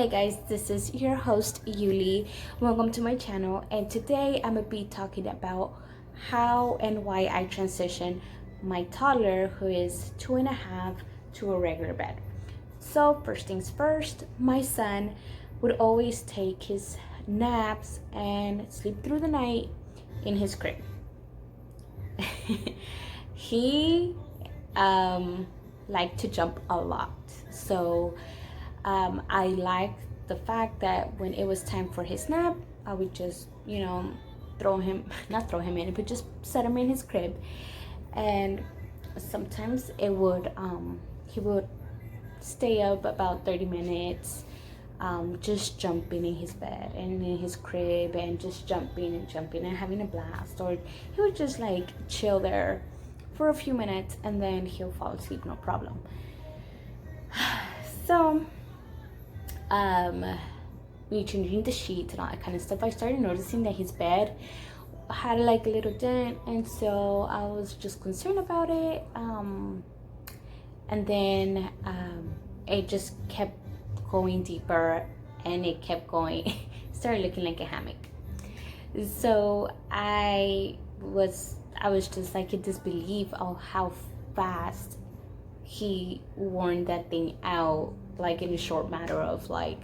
Hey guys, this is your host Yuli. Welcome to my channel, and today I'm gonna be talking about how and why I transitioned my toddler, who is 2.5, to a regular bed. So first things first, my son would always take his naps and sleep through the night in his crib. He liked to jump a lot, so I liked the fact that when it was time for his nap, I would just, not throw him in, but just set him in his crib. And sometimes he would stay up about 30 minutes, just jumping in his bed and in his crib and just jumping and having a blast. Or he would just like chill there for a few minutes and then he'll fall asleep, no problem. So, me changing the sheets and all that kind of stuff, I started noticing that his bed had like a little dent, and so I was just concerned about it. And then it just kept going deeper, and it kept going. Started looking like a hammock. So I was just like in disbelief of how fast he worn that thing out, like in a short matter of like,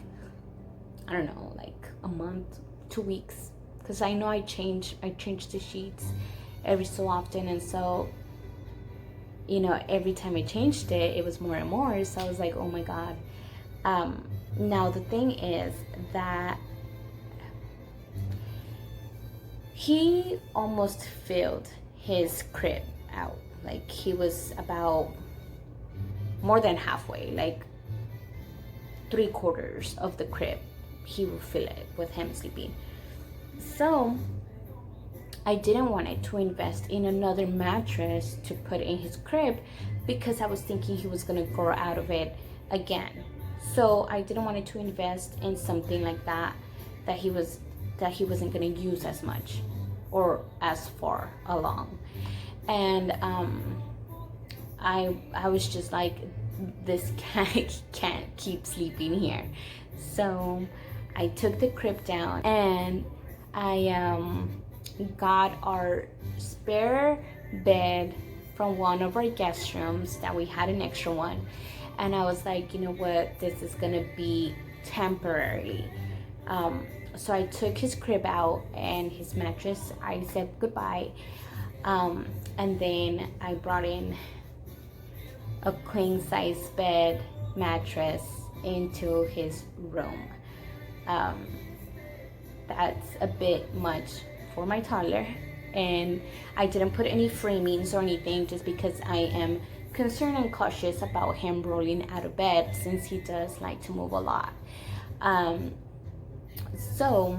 I don't know, like a month, 2 weeks, because I know I change the sheets every so often, and so every time I changed it, it was more and more. So I was like, oh my god. Now the thing is that he almost filled his crib out. Like he was about more than halfway, like 3/4 of the crib he would fill it with him sleeping. So I didn't want it to invest in another mattress to put in his crib, because I was thinking he was gonna grow out of it again. So I didn't want it to invest in something like that he wasn't gonna use as much or as far along. And I was just like, this cat can't keep sleeping here. So I took the crib down and I got our spare bed from one of our guest rooms that we had, an extra one. And I was like, you know what, this is gonna be temporary. So I took his crib out and his mattress, I said goodbye. And then I brought in a queen size bed mattress into his room. That's a bit much for my toddler, and I didn't put any framings or anything, just because I am concerned and cautious about him rolling out of bed, since he does like to move a lot. So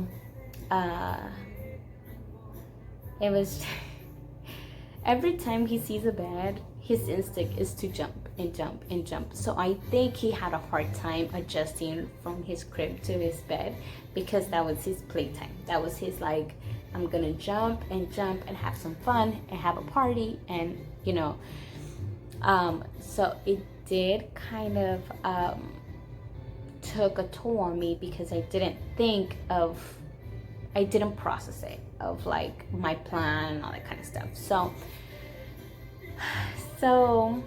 it was every time he sees a bed, his instinct is to jump and jump and jump. So I think he had a hard time adjusting from his crib to his bed, because that was his playtime. That was his like, I'm gonna jump and have some fun and have a party, and so it did kind of took a toll on me, because I didn't process it of like my plan and all that kind of stuff. So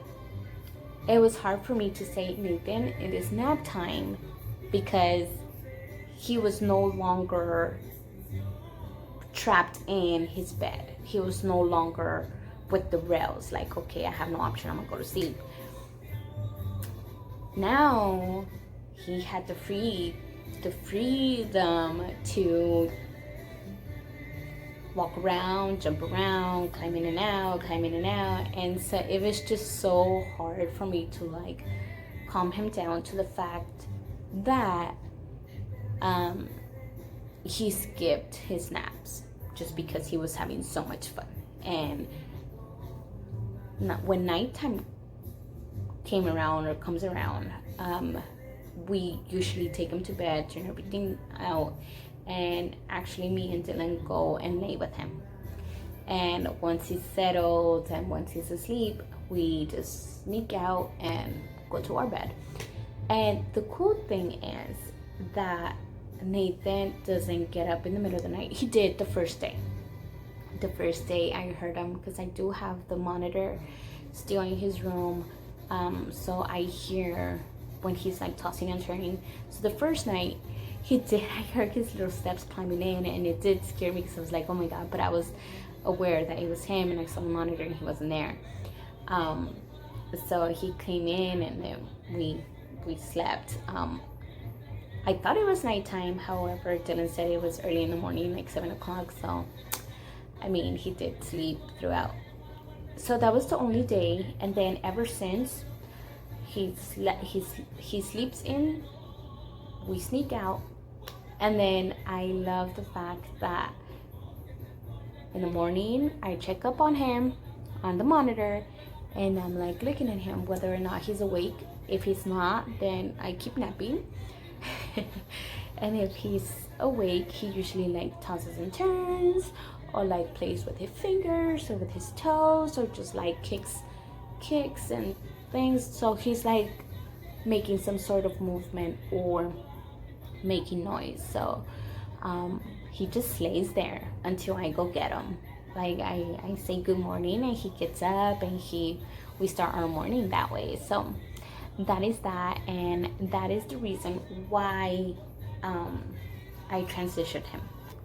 it was hard for me to say, Nathan, it is nap time, because he was no longer trapped in his bed. He was no longer with the rails, like, okay, I have no option, I'm gonna go to sleep. Now he had the freedom to walk around, jump around, climb in and out. And so it was just so hard for me to like calm him down to the fact that he skipped his naps just because he was having so much fun. And when nighttime came around or comes around, we usually take him to bed, turn everything out, and actually me and Dylan go and lay with him. And once he's settled and once he's asleep, we just sneak out and go to our bed. And the cool thing is, that Nathan doesn't get up in the middle of the night. He did the first day. The first day I heard him, because I do have the monitor still in his room, so I hear when he's like tossing and turning. So the first night he did, I heard his little steps climbing in, and it did scare me because I was like, oh my god, but I was aware that it was him, and I saw the monitor and he wasn't there. So he came in, and then we slept. I thought it was nighttime, however Dylan said it was early in the morning, like 7 o'clock, so I mean, he did sleep throughout. So that was the only day, and then ever since, he sleeps in, we sneak out, and then I love the fact that in the morning I check up on him on the monitor, and I'm like looking at him whether or not he's awake. If he's not, then I keep napping. And if he's awake, he usually like tosses and turns, or like plays with his fingers or with his toes, or just like kicks and things. So he's like making some sort of movement or making noise. So he just lays there until I go get him. Like I say good morning, and he gets up, and we start our morning that way. So that is that, and that is the reason why I transitioned him.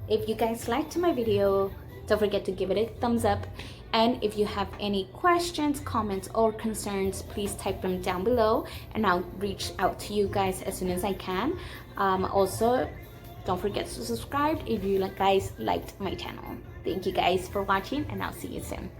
If you guys liked my video, don't forget to give it a thumbs up, and if you have any questions, comments, or concerns, please type them down below, and I'll reach out to you guys as soon as I can. Also, don't forget to subscribe if you guys liked my channel. Thank you guys for watching, and I'll see you soon.